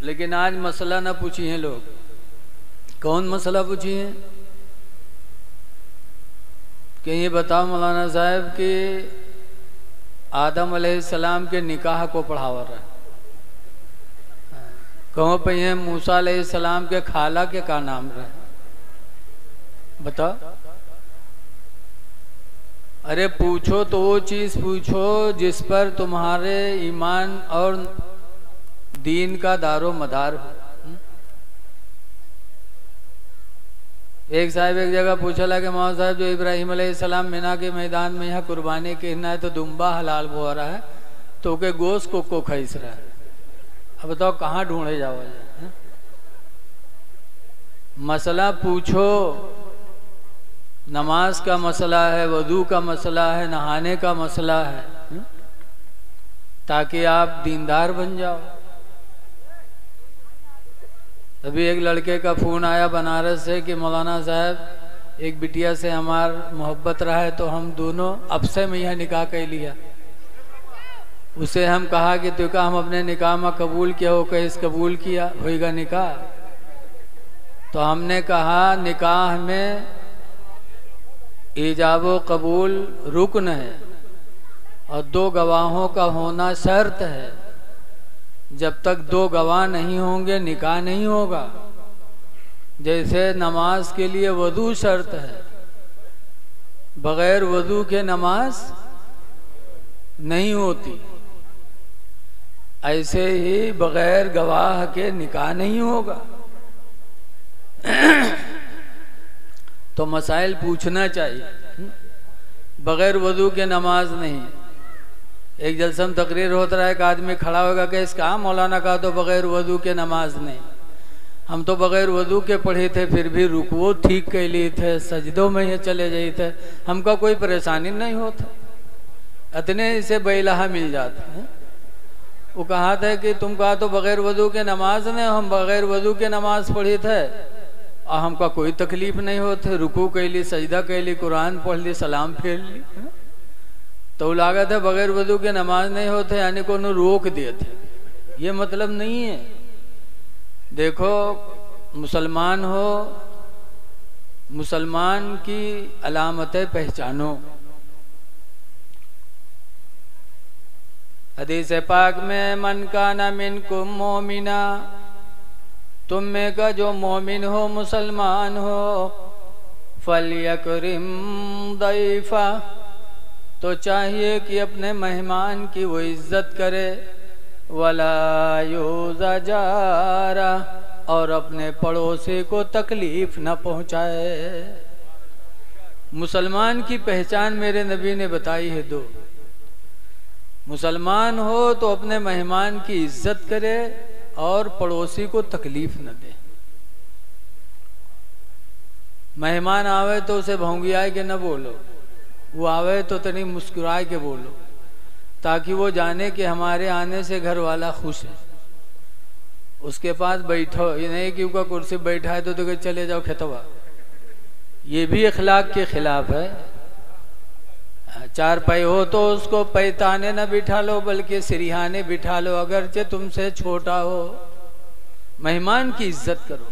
लेकिन आज मसला ना पूछी हैं लोग। कौन मसला पूछी है कि ये बताओ मौलाना साहब कि आदम अलैहिस्सलाम के निकाह को पढ़ावा रहा है। कहो पे है मूसा अलैहिस्सलाम के खाला के का नाम रहे, बताओ। अरे पूछो तो वो चीज पूछो जिस पर तुम्हारे ईमान और दीन का दारो मदार हो। एक साहब एक जगह पूछला कि मौलाना साहब जो इब्राहिम अलैहिस्सलाम मिना के मैदान में यहाँ कुर्बानी कहना है तो दुम्बा हलाल हो रहा है तो के गोश्त को खींच रहा है। अब बताओ कहाँ ढूंढे जाओ। मसला पूछो, नमाज का मसला है, वजू का मसला है, नहाने का मसला है, ताकि आप दीनदार बन जाओ। अभी एक लड़के का फोन आया बनारस से कि मौलाना साहब एक बिटिया से हमार मोहब्बत रहा है तो हम दोनों अब से में यह निकाह कर लिया। उसे हम कहा कि तो का हम अपने निकाह में कबूल किया हो, कैसे कबूल किया होएगा निकाह। तो हमने कहा निकाह में ईजाब कबूल रुकन है और 2 गवाहों का होना शर्त है। जब तक 2 गवाह नहीं होंगे निकाह नहीं होगा। जैसे नमाज के लिए वजू शर्त है, बगैर वजू के नमाज नहीं होती, ऐसे ही बगैर गवाह के निकाह नहीं होगा। तो मसाइल पूछना चाहिए। बगैर वजू के नमाज नहीं। एक जलसा में तकरीर होता रहा, एक आदमी खड़ा होगा कि इसका मौलाना का तो बगैर वजू के नमाज नहीं। हम तो बगैर वजू के पढ़े थे फिर भी रुकवो ठीक कर लिए थे, सजदों में ही चले जाए थे, हमको कोई परेशानी नहीं होता। इतने इसे बैलाहा मिल जाते हैं। वो कहा था कि तुम कहा तो बगैर वजू के नमाज नहीं, हम बगैर वजू के नमाज पढ़े थे और हमका कोई तकलीफ नहीं होते। रुकू कैली, सजदा कैली, कुरान पढ़ ली, सलाम फेर ली। तो लागत है बगैर वजू के नमाज नहीं होते यानी को रोक देते, ये मतलब नहीं है। देखो मुसलमान हो, मुसलमान की अलामतें पहचानो। हदीस पाक में मन का न मिनकुम मोमिना, तुम में का जो मोमिन हो मुसलमान हो, फलयकरिम दैफा, तो चाहिए कि अपने मेहमान की वो इज्जत करे, वला युज़ा जारा, और अपने पड़ोसी को तकलीफ न पहुंचाए। मुसलमान की पहचान मेरे नबी ने बताई है 2। मुसलमान हो तो अपने मेहमान की इज्जत करे और पड़ोसी को तकलीफ न दे। मेहमान आवे तो उसे भौंगियाए के न बोलो, वो आवे तो तनी मुस्कुराए के बोलो, ताकि वो जाने कि हमारे आने से घर वाला खुश है। उसके पास बैठो, ये नहीं कि उसका कुर्सी बैठा है तो चले जाओ खेतवा, ये भी अखलाक के खिलाफ है। 4 पाई हो तो उसको पैताने न बिठा लो बल्कि सिरिहाने बिठा लो, अगरचे तुमसे छोटा हो। मेहमान की इज्जत करो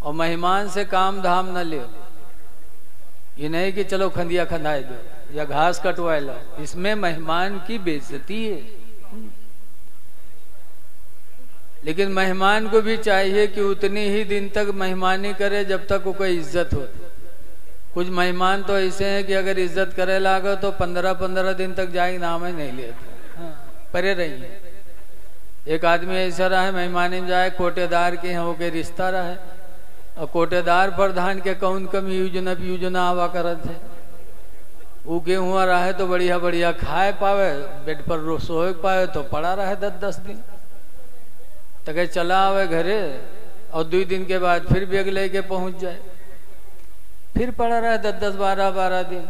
और मेहमान से काम धाम न ले। ये नहीं कि चलो खंदिया खंदाए दो या घास कटवाए लो, इसमें मेहमान की बेइज्जती है। लेकिन मेहमान को भी चाहिए कि उतनी ही दिन तक मेहमानी करे जब तक वो कोई इज्जत हो। कुछ मेहमान तो ऐसे हैं कि अगर इज्जत करे लागो तो 15-15 दिन तक जाएंगे, नाम ही नहीं लेते। हाँ, परे रहिए। एक आदमी ऐसा रहा है मेहमानी में जाए, कोटेदार के यहाँ होके रिश्ता रहा है और कोटेदार प्रधान के कौन कम यूजना आवा करत है। वो गेहूँ रहा है तो बढ़िया बढ़िया खाए पावे, बेड पर सोए पावे तो पड़ा रहा है 10-10 दिन तक, चला आवे घरे और 2 दिन के बाद फिर बेग लेके पहुंच जाए, फिर पड़ा रहा है 10-10, 12-12 दिन।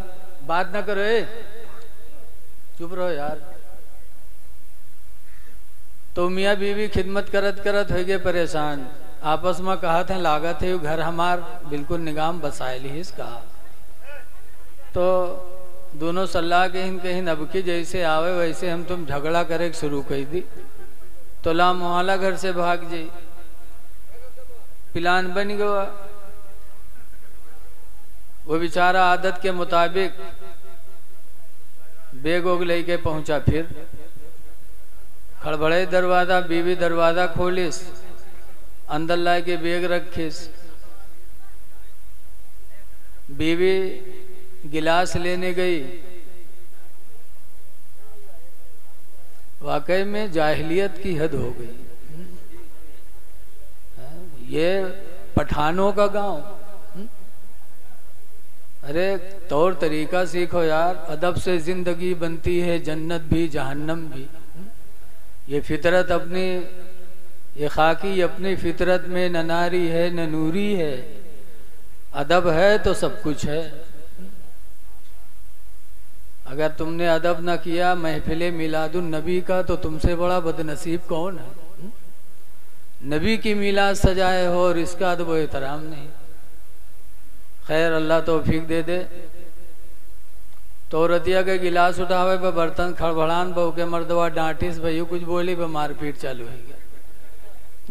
बात ना करो, चुप रहो यार। तो मियाँ बीवी खिदमत करत करत हो गए परेशान, आपस में कहा थे लागत है घर हमार बिल्कुल निगाम बसाए ली कहा। तो दोनों सलाह के कहीं अब की जैसे आवे वैसे हम तुम झगड़ा करे शुरू कर दी। तो ला मोहल्ला घर से भाग जाई। प्लान बन गया। वो बेचारा आदत के मुताबिक बेग ओग लेके पहुंचा। फिर खड़बड़े दरवाजा, बीवी दरवाजा खोलिस, अंदर ला के बेग रखिस। बीवी गिलास लेने गई। वाकई में जाहिलियत की हद हो गई। ये पठानों का गांव। अरे तौर तरीका सीखो यार। अदब से जिंदगी बनती है, जन्नत भी जहन्नम भी। ये फितरत अपनी, ये खाकी अपनी फितरत में न नारी है न नूरी है। अदब है तो सब कुछ है। अगर तुमने अदब न किया महफिले मिलादुन नबी का, तो तुमसे बड़ा बदनसीब कौन है? नबी की मिलाद सजाए हो और इसका अदब एहतराम नहीं। खैर अल्लाह तौफीक दे दे। तो रतिया के गिलास उठावे पे बर्तन खड़बड़ान बहू के मर्दवा डांटिस भैया कुछ बोली पे मारपीट चालू हो गया।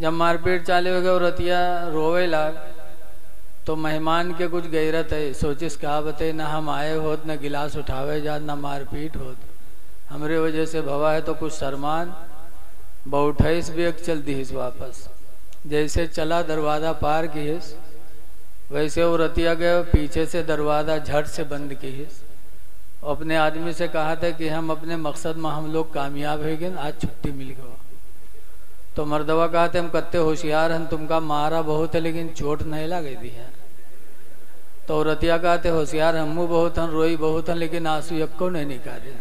जब मारपीट चालू हो गया रतिया रोवे लाग। तो मेहमान के कुछ गैरत है, सोचिस कहा बते न हम आए होत न गिलास उठावे जात न मारपीट होत, हमरे वजह से भवा है। तो कुछ शर्मान बहुठाइस बेग चल दीस वापस। जैसे चला दरवाज़ा पार किस, वैसे वो रतिया गए पीछे से दरवाज़ा झट से बंद किस। अपने आदमी से कहा था कि हम अपने मकसद में हम लोग कामयाब हो गए, आज छुट्टी मिल गया। तो मर्दवा कहा थे हम कत्ते होशियार हैं, तुमका मारा बहुत है लेकिन चोट नहीं लगे दी है। तो रतिया कहा थे होशियार हमू बहुत हैं, रोई बहुत हैं, लेकिन आंसू यक्को नहीं निकाले।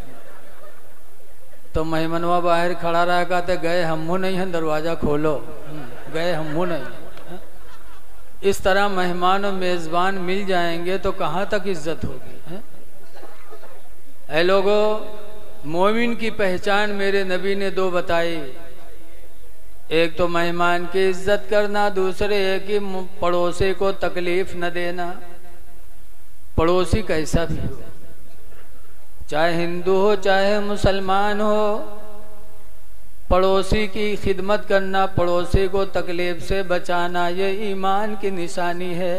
तो मेहमनवा बाहर खड़ा रहा, कहते गए हमू नहीं हैं, दरवाज़ा खोलो। गए हमू नहीं हैं। इस तरह मेहमान और मेज़बान मिल जाएंगे तो कहाँ तक इज्जत होगी? ऐ लोगों, मोमिन की पहचान मेरे नबी ने दो बताई। एक तो मेहमान की इज्जत करना, दूसरे है कि पड़ोसी को तकलीफ न देना। पड़ोसी कैसा भी हो, चाहे हिंदू हो चाहे मुसलमान हो, पड़ोसी की खिदमत करना, पड़ोसी को तकलीफ से बचाना, ये ईमान की निशानी है।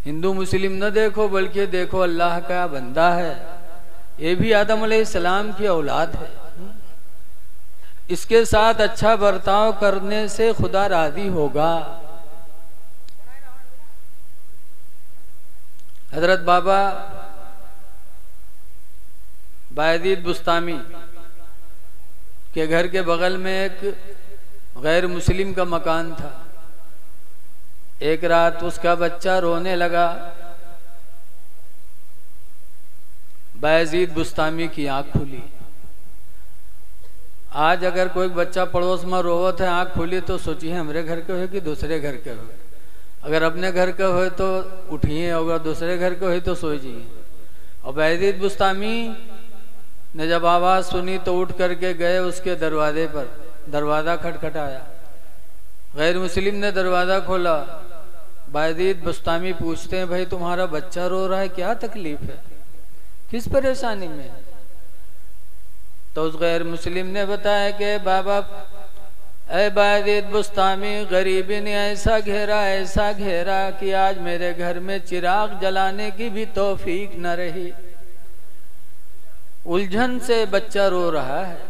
हिंदू मुस्लिम न देखो, बल्कि देखो अल्लाह का बंदा है। ये भी आदम अलैहिस्सलाम की औलाद है। इसके साथ अच्छा बर्ताव करने से खुदा राजी होगा। हजरत बाबा बायजीद बुस्तामी के घर के बगल में एक गैर मुस्लिम का मकान था। एक रात उसका बच्चा रोने लगा। बायजीद बुस्तामी की आंख खुली। आज अगर कोई बच्चा पड़ोस में रोवत है, आंख खुली, तो सोचिए हमरे घर के हो कि दूसरे घर के हो। अगर अपने घर के हो तो उठिए, अगर दूसरे घर के हो तो सो जाइए। और बायजीद बुस्तामी ने जब आवाज़ सुनी तो उठ करके गए उसके दरवाजे पर। दरवाज़ा खटखटाया, गैर मुस्लिम ने दरवाज़ा खोला। बायजीद बुस्तामी पूछते हैं भाई तुम्हारा बच्चा रो रहा है, क्या तकलीफ है, किस परेशानी में? तो उस गैर मुस्लिम ने बताया कि बाबा ऐ बायजीद बुस्तामी, गरीबी ने ऐसा घेरा कि आज मेरे घर में चिराग जलाने की भी तौफीक न रही। उलझन से बच्चा रो रहा है।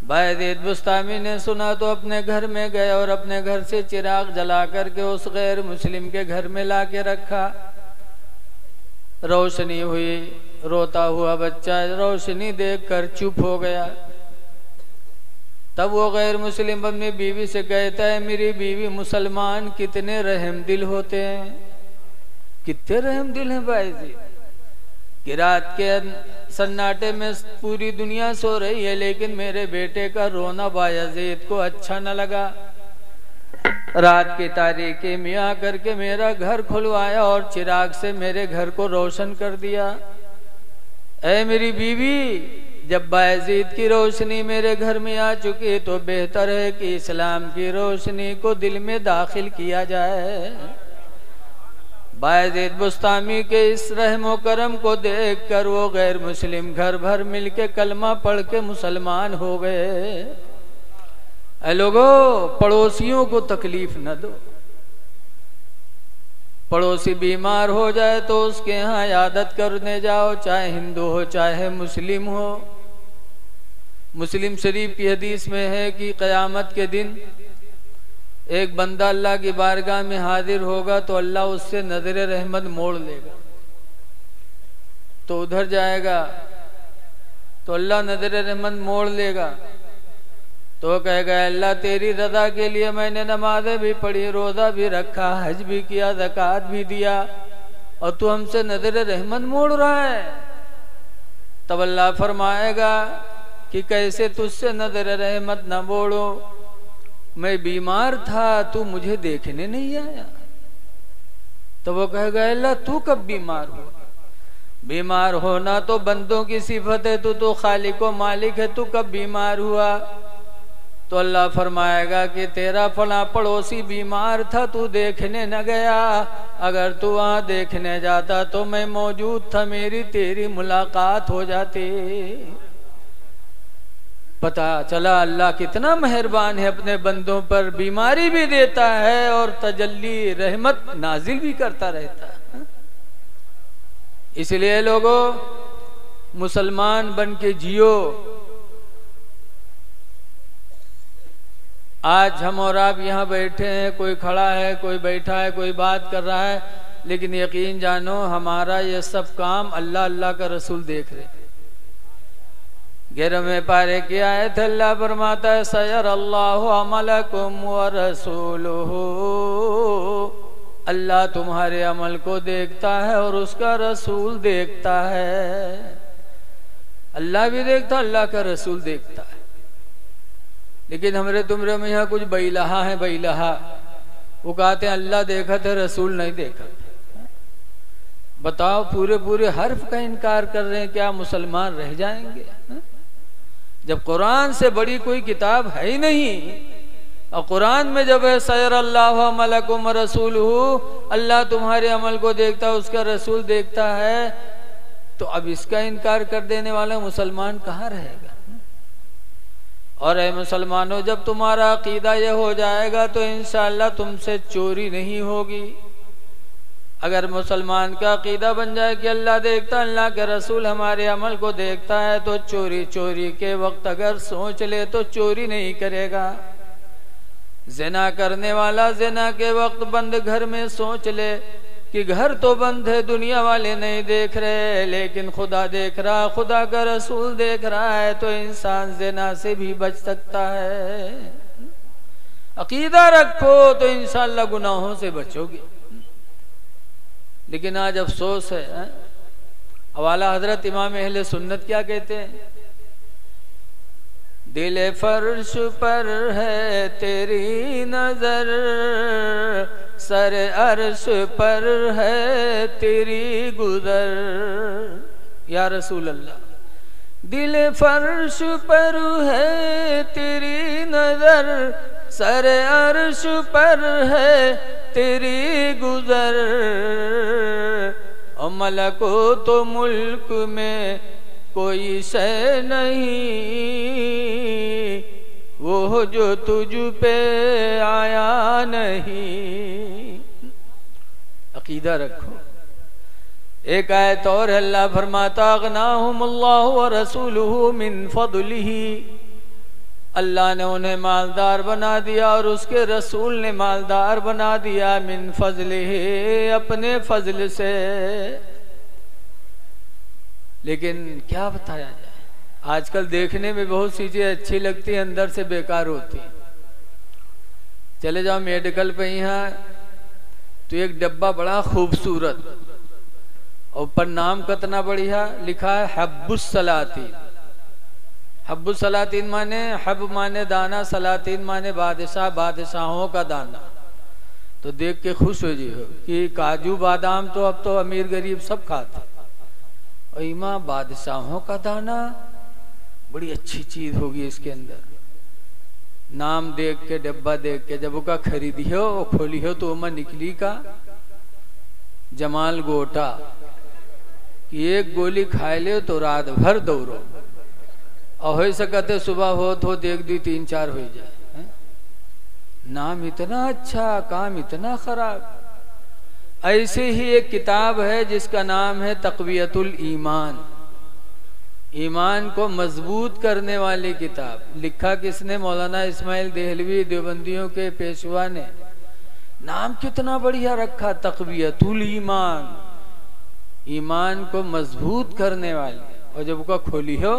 बायजीद बुस्तामी ने सुना तो अपने घर में गए और अपने घर से चिराग जला करके उस गैर मुस्लिम के घर में ला के रखा। रोशनी हुई, रोता हुआ बच्चा रोशनी देखकर चुप हो गया। तब वो गैर मुस्लिम अपनी बीवी से कहता है मेरी बीवी मुसलमान कितने रहमदिल होते हैं। कितने रहमदिल हैं बायजीद कि रात के सन्नाटे में पूरी दुनिया सो रही है, लेकिन मेरे बेटे का रोना बायजीद को अच्छा न लगा। रात की तारीकी में आकर के मेरा घर खुलवाया और चिराग से मेरे घर को रोशन कर दिया। ऐ मेरी बीवी, जब बायजीद की रोशनी मेरे घर में आ चुकी तो बेहतर है कि इस्लाम की रोशनी को दिल में दाखिल किया जाए। बायज़ीद बुस्तामी के इस रहमो करम को देखकर वो गैर मुस्लिम घर भर मिलके कलमा पढ़ के मुसलमान हो गए। ऐ लोगों, पड़ोसियों को तकलीफ न दो। पड़ोसी बीमार हो जाए तो उसके यहाँ इयादत करने जाओ, चाहे हिंदू हो चाहे मुस्लिम हो। मुस्लिम शरीफ की हदीस में है कि क़यामत के दिन एक बंदा अल्लाह की बारगाह में हाजिर होगा तो अल्लाह उससे नजर रहमत मोड़ लेगा। तो उधर जाएगा तो अल्लाह नजर रहमत मोड़ लेगा, तो कहेगा अल्लाह तेरी रजा के लिए मैंने नमाजें भी पढ़ी, रोजा भी रखा, हज भी किया, ज़कात भी दिया, और तू हमसे नजर रहमत मोड़ रहा है। तब अल्लाह फरमाएगा कि कैसे तुझसे नजर रहमत न मोड़ो, मैं बीमार था, तू मुझे देखने नहीं आया। तो वो कहेगा अल्लाह तू कब बीमार हुआ? बीमार होना तो बंदों की सिफत है, तू तो खालिक व मालिक है, तू कब बीमार हुआ? तो अल्लाह फरमाएगा कि तेरा फला पड़ोसी बीमार था, तू देखने न गया, अगर तू वहां देखने जाता तो मैं मौजूद था, मेरी तेरी मुलाकात हो जाती। पता चला अल्लाह कितना मेहरबान है अपने बंदों पर, बीमारी भी देता है और तजल्ली रहमत नाजिल भी करता रहता है। इसलिए लोगों, मुसलमान बन के जियो। आज हम और आप यहाँ बैठे हैं, कोई खड़ा है, कोई बैठा है, कोई बात कर रहा है, लेकिन यकीन जानो हमारा ये सब काम अल्लाह अल्लाह का रसूल देख रहे। 11वें पारे की आयत अल्लाह फरमाता है सयर अल्लाहु अमलकुम व रसूलुहु, अल्लाह तुम्हारे अमल को देखता है और उसका रसूल देखता है। अल्लाह भी देखता, अल्लाह का रसूल देखता है। लेकिन हमरे तुमरे में यहाँ कुछ बैलहा है, बैलहा वो कहते हैं अल्लाह देखा था रसूल नहीं देखा था। बताओ, पूरे पूरे हर्फ का इनकार कर रहे हैं, क्या मुसलमान रह जाएंगे? जब कुरान से बड़ी कोई किताब है ही नहीं, और कुरान में जब है सयर अल्लाह अमलकुम रसूलुहु, अल्लाह तुम्हारे अमल को देखता है, उसका रसूल देखता है, तो अब इसका इनकार कर देने वाला मुसलमान कहाँ रहेगा? और ऐ मुसलमानों, जब तुम्हारा अकीदा यह हो जाएगा तो इंशाअल्लाह तुमसे चोरी नहीं होगी। अगर मुसलमान का अकीदा बन जाए कि अल्लाह देखता, अल्लाह के रसूल हमारे अमल को देखता है, तो चोरी के वक्त अगर सोच ले तो चोरी नहीं करेगा। ज़िना करने वाला ज़िना के वक्त बंद घर में सोच ले कि घर तो बंद है, दुनिया वाले नहीं देख रहे, लेकिन खुदा देख रहा, खुदा का रसूल देख रहा है, तो इंसान ज़िना से भी बच सकता है। अकीदा रखो तो इंशाअल्लाह गुनाहों से बचोगे। लेकिन आज अफसोस है, हवाला हजरत इमाम अहले सुन्नत क्या कहते हैं? दिल फर्श पर है तेरी नजर, सर अर्श पर है तेरी गुजर। या रसूल अल्लाह, दिल फर्श पर है तेरी नजर, सर अर्श पर है तेरी गुजर, और मलको तो मुल्क में कोई शय नहीं, वो जो तुझ पे आया नहीं। अकीदा रखो। एक आयत और अल्लाह फरमाता अगनाहुमुल्लाहु व रसूलुहु मिन फदलिही, अल्लाह ने उन्हें मालदार बना दिया और उसके रसूल ने मालदार बना दिया, मिन फजलिही, अपने फजल से। लेकिन क्या बताया जाए, आजकल देखने में बहुत सी चीजें अच्छी लगती है, अंदर से बेकार होती। चले जाओ मेडिकल पे, यहाँ तो एक डब्बा बड़ा खूबसूरत, ऊपर नाम कितना बढ़िया लिखा है, हब्बुस सलातीन। हब्बुस सलातीन माने, हब माने दाना, सलातीन माने बादशाह, बादशाहों का दाना। तो देख के खुश हो जी हो कि काजू बादाम तो अब तो अमीर गरीब सब खाते, और इमा बादशाहों का दाना, बड़ी अच्छी चीज होगी इसके अंदर। नाम देख के, डब्बा देख के जब उसका खरीदियो खोलियो तो उमा निकली का जमाल गोटा कि एक गोली खाए ले तो रात भर दौड़ो और हो सकते सुबह हो तो 1 2 3 4 हो जाए। नाम इतना अच्छा, काम इतना खराब। ऐसे ही एक किताब है जिसका नाम है तक़वियतुल ईमान, ईमान को मजबूत करने वाली किताब। लिखा किसने? मौलाना इस्माइल देहलवी देवबंदियों के पेशवा ने। नाम कितना बढ़िया रखा, तक़वियतुल ईमान, ईमान को मजबूत करने वाली। और जब उसका खोली हो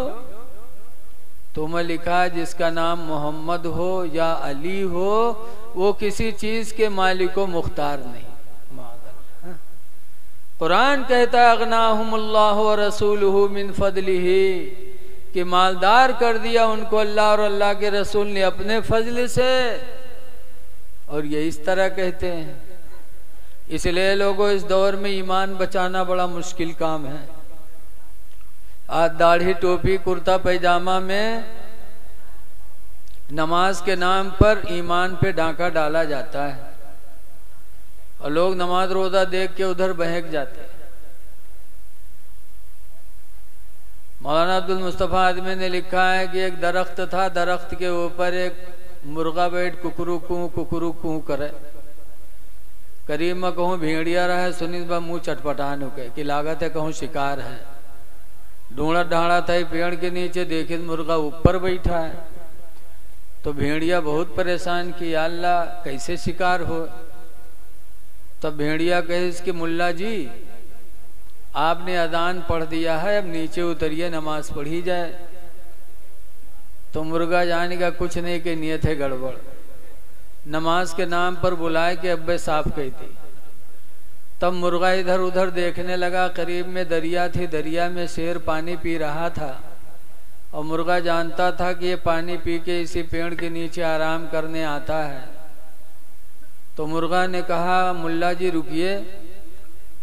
तो मैं लिखा जिसका नाम मोहम्मद हो या अली हो वो किसी चीज के मालिक को मुख्तार नहीं। कुरान कहता है अगनाहुमुल्लाहु व रसूलुहु मिन फदलिही, कि मालदार कर दिया उनको अल्लाह और अल्लाह के रसूल ने अपने फजल से। और ये इस तरह कहते हैं। इसलिए लोगों इस दौर में ईमान बचाना बड़ा मुश्किल काम है। आज दाढ़ी टोपी कुर्ता पैजामा में नमाज के नाम पर ईमान पे डांका डाला जाता है और लोग नमाज रोजा देख के उधर बहक जाते हैं। मौलाना अब्दुल मुस्तफा आदमी ने लिखा है कि एक दरख्त था, दरख्त के ऊपर एक मुर्गा बैठ कुकरू कूं करे। करीब में कहूँ भेड़िया रहे, सुनी बा मुंह चटपटान के कि लागत है कहूँ शिकार है। ढूंढा ढाड़ा था पेड़ के नीचे, देखे मुर्गा ऊपर बैठा है। तो भेड़िया बहुत परेशान कि अल्लाह कैसे शिकार हो। तब भेड़िया कहे इसके मुल्ला जी आपने अजान पढ़ दिया है, अब नीचे उतरिए नमाज पढ़ी जाए। तो मुर्गा जाने का कुछ नहीं कि नियत है गड़बड़। नमाज के नाम पर बुलाए कि अब्बे साफ कहती। तब मुर्गा इधर उधर देखने लगा। करीब में दरिया थी, दरिया में शेर पानी पी रहा था और मुर्गा जानता था कि ये पानी पी के इसी पेड़ के नीचे आराम करने आता है। तो मुर्गा ने कहा मुल्ला जी रुकिए,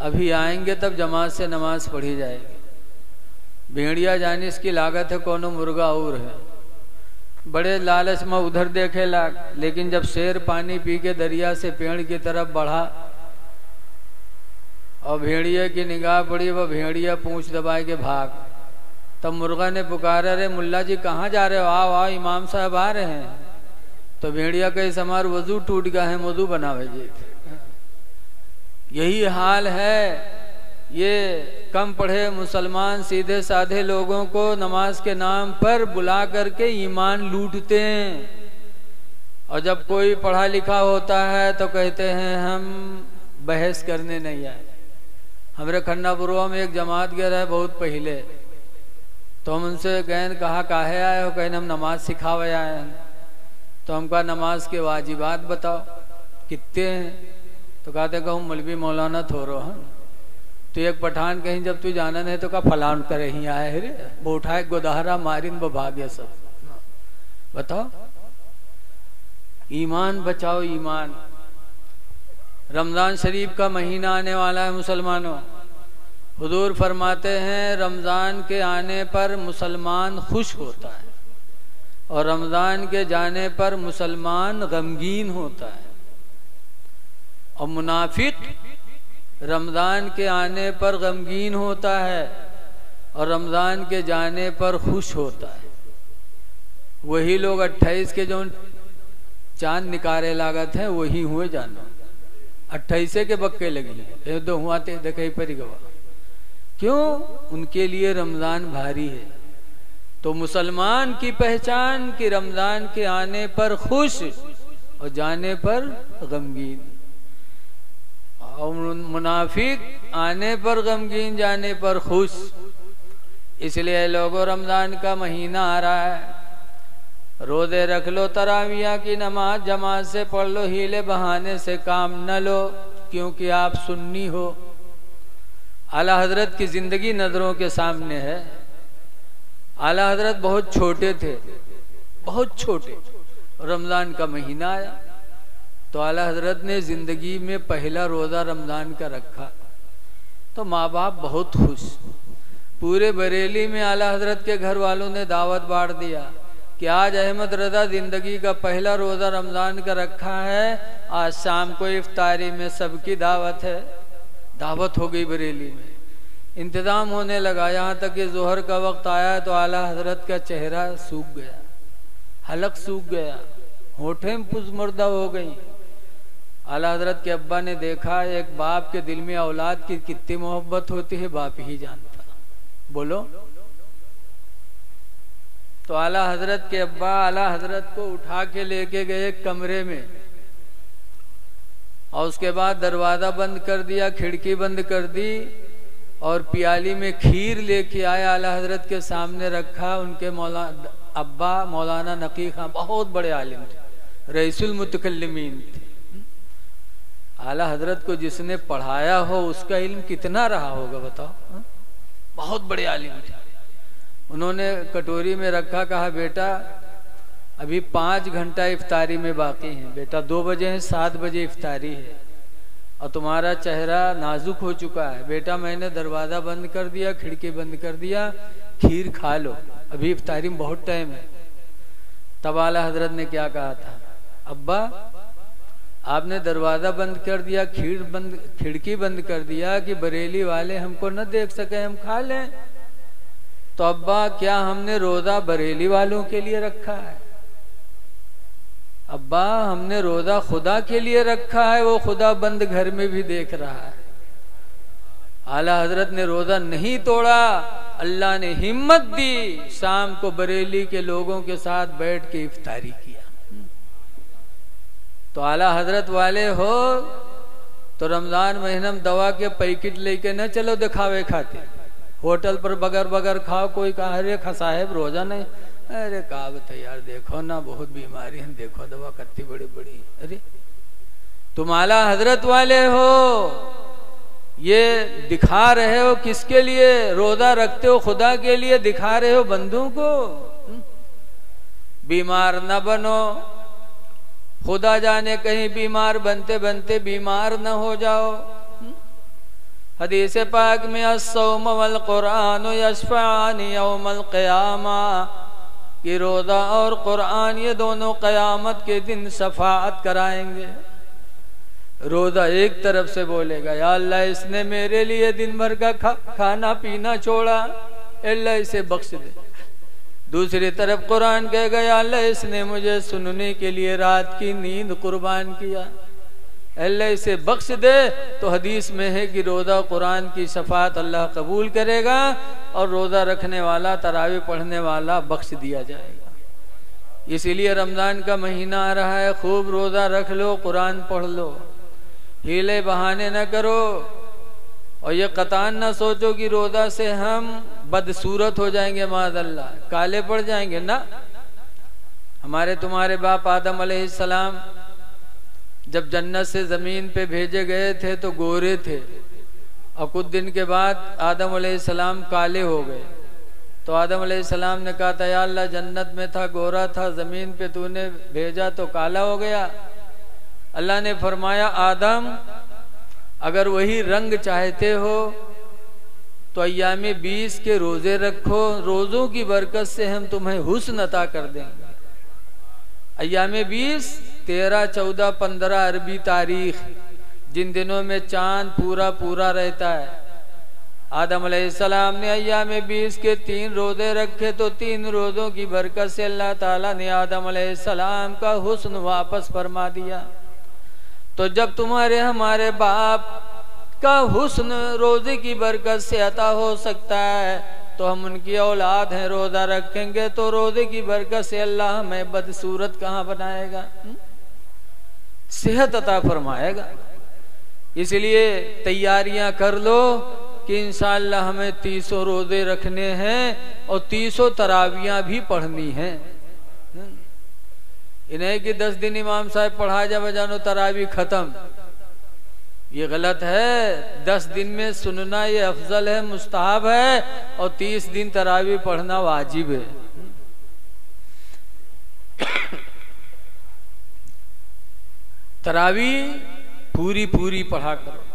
अभी आएंगे तब जमात से नमाज पढ़ी जाएगी। भेड़िया जाने इसकी लागत है कोनो मुर्गा और है। बड़े लालच में उधर देखे लाग, लेकिन जब शेर पानी पी के दरिया से पेड़ की तरफ बढ़ा और भेड़िया की निगाह पड़ी, वह भेड़िया पूंछ दबाए के भाग। तब मुर्गा ने पुकारा, रे मुल्ला जी कहाँ जा रहे हो? आओ आओ इमाम साहब आ रहे हैं। तो भेड़िया कहे हमार वजू टूट गया है, वजू बना भेजे। यही हाल है। ये कम पढ़े मुसलमान सीधे साधे लोगों को नमाज के नाम पर बुला करके ईमान लूटते हैं। और जब कोई पढ़ा लिखा होता है तो कहते हैं हम बहस करने नहीं आए। हमारे खन्नापुरवा में एक जमात गया है बहुत पहले, तो हम उनसे गए, कहा काहे आए हो? कहे हम नमाज सिखावे आए हैं। तो हम कहा नमाज के वाजिबात बताओ कितने हैं? तो कहते कहूँ मौलवी मौलाना थोरो हैं। तो एक पठान कहीं जब तू जानन है तो का फलान करे ही आए है रे, वो उठाए गोदाहरा मारिन भाग्य सब। बताओ, ईमान बचाओ ईमान। रमजान शरीफ का महीना आने वाला है मुसलमानों। हुजूर फरमाते हैं रमजान के आने पर मुसलमान खुश होता है और रमजान के जाने पर मुसलमान गमगीन होता है। और मुनाफिक रमजान के आने पर गमगीन होता है और रमजान के जाने पर खुश होता है। वही लोग 28 के जो चांद निकारे लागत हैं वही हुए जानो। 28 के बक्के लगी दो हुआ थे देखे पर गवा। क्यों? उनके लिए रमजान भारी है। तो मुसलमान की पहचान कि रमजान के आने पर खुश और जाने पर गमगीन, और मुनाफिक आने पर गमगीन जाने पर खुश। इसलिए लोगों रमजान का महीना आ रहा है, रोजे रख लो, तराविया की नमाज जमात से पढ़ लो, हीले बहाने से काम न लो क्योंकि आप सुन्नी हो। आला हजरत की जिंदगी नजरों के सामने है। आला हजरत बहुत छोटे थे, बहुत छोटे। रमजान का महीना आया तो आला हजरत ने जिंदगी में पहला रोजा रमजान का रखा तो माँ बाप बहुत खुश। पूरे बरेली में आला हजरत के घर वालों ने दावत बांट दिया कि आज अहमद रजा जिंदगी का पहला रोजा रमजान का रखा है, आज शाम को इफ्तारी में सबकी दावत है। दावत हो गई बरेली में, इंतज़ाम होने लगा। यहाँ तक कि ज़ोहर का वक्त आया तो आला हजरत का चेहरा सूख गया, हलक सूख गया, होठें पुज़मर्दा हो गई। आला हजरत के अब्बा ने देखा, एक बाप के दिल में औलाद की कितनी मोहब्बत होती है बाप ही जानता। बोलो। तो आला हजरत के अब्बा आला हजरत को उठा के लेके गए कमरे में, और उसके बाद दरवाजा बंद कर दिया, खिड़की बंद कर दी, और पियाली में खीर लेके आए, आला हजरत के सामने रखा। उनके अब्बा मौलाना नकी खां बहुत बड़े आलिम थे, रईसुल मुतकल्लिमीन थे। आला हजरत को जिसने पढ़ाया हो उसका इल्म कितना रहा होगा बताओ। बहुत बड़े आलिम थे। उन्होंने कटोरी में रखा, कहा बेटा अभी 5 घंटा इफ्तारी में बाकी है बेटा, 2 बजे हैं, 7 बजे इफ्तारी है, और तुम्हारा चेहरा नाजुक हो चुका है बेटा। मैंने दरवाजा बंद कर दिया, खिड़की बंद कर दिया, खीर खा लो, अभी इफ्तारी में बहुत टाइम है। तब आला हजरत ने क्या कहा था, अब्बा आपने दरवाजा बंद कर दिया, खिड़की बंद कर दिया कि बरेली वाले हमको न देख सके, हम खा लें। तो अब्बा क्या हमने रोजा बरेली वालों के लिए रखा है? अब्बा हमने रोजा खुदा के लिए रखा है, वो खुदा बंद घर में भी देख रहा है। आला हजरत ने रोजा नहीं तोड़ा, अल्लाह ने हिम्मत दी, शाम को बरेली के लोगों के साथ बैठ के इफ्तारी किया। तो आला हजरत वाले हो तो रमजान महीना में दवा के पैकेट लेके न चलो दिखावे खाते, होटल पर बगर बगर खाओ। कोई कहा अरे साहेब रोजा नहीं, अरे कहावत है यार, देखो ना बहुत बीमारी है, देखो दवा कितनी बड़ी बड़ी। अरे तुम आला हजरत वाले हो, ये दिखा रहे हो किसके लिए? रोजा रखते हो खुदा के लिए, दिखा रहे हो बंदों को। बीमार न बनो, खुदा जाने कहीं बीमार बनते बनते बीमार न हो जाओ। हदीस पाक में अस्सौम वल कुरान यशफानी यौमल क़ियामा, कि रोज़ा और कुरान ये दोनों क़यामत के दिन शफाअत कराएंगे। रोज़ा एक तरफ से बोलेगा या अल्लाह इसने मेरे लिए दिन भर का खाना पीना छोड़ा, अल्लाह इसे बख्श दे। दूसरी तरफ कुरान कहेगा या अल्लाह इसने मुझे सुनने के लिए रात की नींद कुर्बान किया, अल्लाह इसे बख्श दे। तो हदीस में है कि रोज़ा कुरान की शफाअत अल्लाह कबूल करेगा, और रोज़ा रखने वाला तरावी पढ़ने वाला बख्श दिया जाएगा। इसीलिए रमज़ान का महीना आ रहा है, खूब रोज़ा रख लो, कुरान पढ़ लो, हीले बहाने न करो, और ये कतान न सोचो कि रोज़ा से हम बदसूरत हो जाएंगे, माज़अल्लाह काले पड़ जाएंगे ना। हमारे तुम्हारे बाप आदम अलैहिस्सलाम जब जन्नत से ज़मीन पे भेजे गए थे तो गोरे थे, और कुछ दिन के बाद आदम अलैहिस्सलाम काले हो गए। तो आदम अलैहिस्सलाम ने कहा था या अल्लाह जन्नत में था गोरा था, ज़मीन पे तूने भेजा तो काला हो गया। अल्लाह ने फरमाया आदम अगर वही रंग चाहते हो तो अय्यामे 20 के रोजे रखो, रोजों की बरकत से हम तुम्हें हुस्न अता कर देंगे। अय्यामे 20 13, 14, 15 अरबी तारीख, जिन दिनों में चांद पूरा पूरा रहता है। आदम अलैहिस्सलाम ने अय्यामे 20 के 3 रोजे रखे, तो 3 रोजों की बरकत से अल्लाह ताला ने आदम अलैहिस्सलाम का हुस्न वापस फरमा दिया। तो जब तुम्हारे हमारे बाप का हुस्न रोजे की बरकत से अता हो सकता है, तो हम उनकी औलाद हैं, रोजा रखेंगे तो रोजे की बरकत से अल्लाह हमें बदसूरत कहाँ बनाएगा, सेहत अता फरमाएगा। इसलिए तैयारियां कर लो कि इंशाअल्लाह हमें 300 रोजे रखने हैं और 300 तरावियां भी पढ़नी हैं। इन्हें कि 10 दिन इमाम साहब पढ़ा जा बजानो तरावी खत्म, ये गलत है। 10 दिन में सुनना ये अफजल है, मुस्तहब है, और 30 दिन तरावी पढ़ना वाजिब है। तरावी पूरी पूरी पढ़ा करो।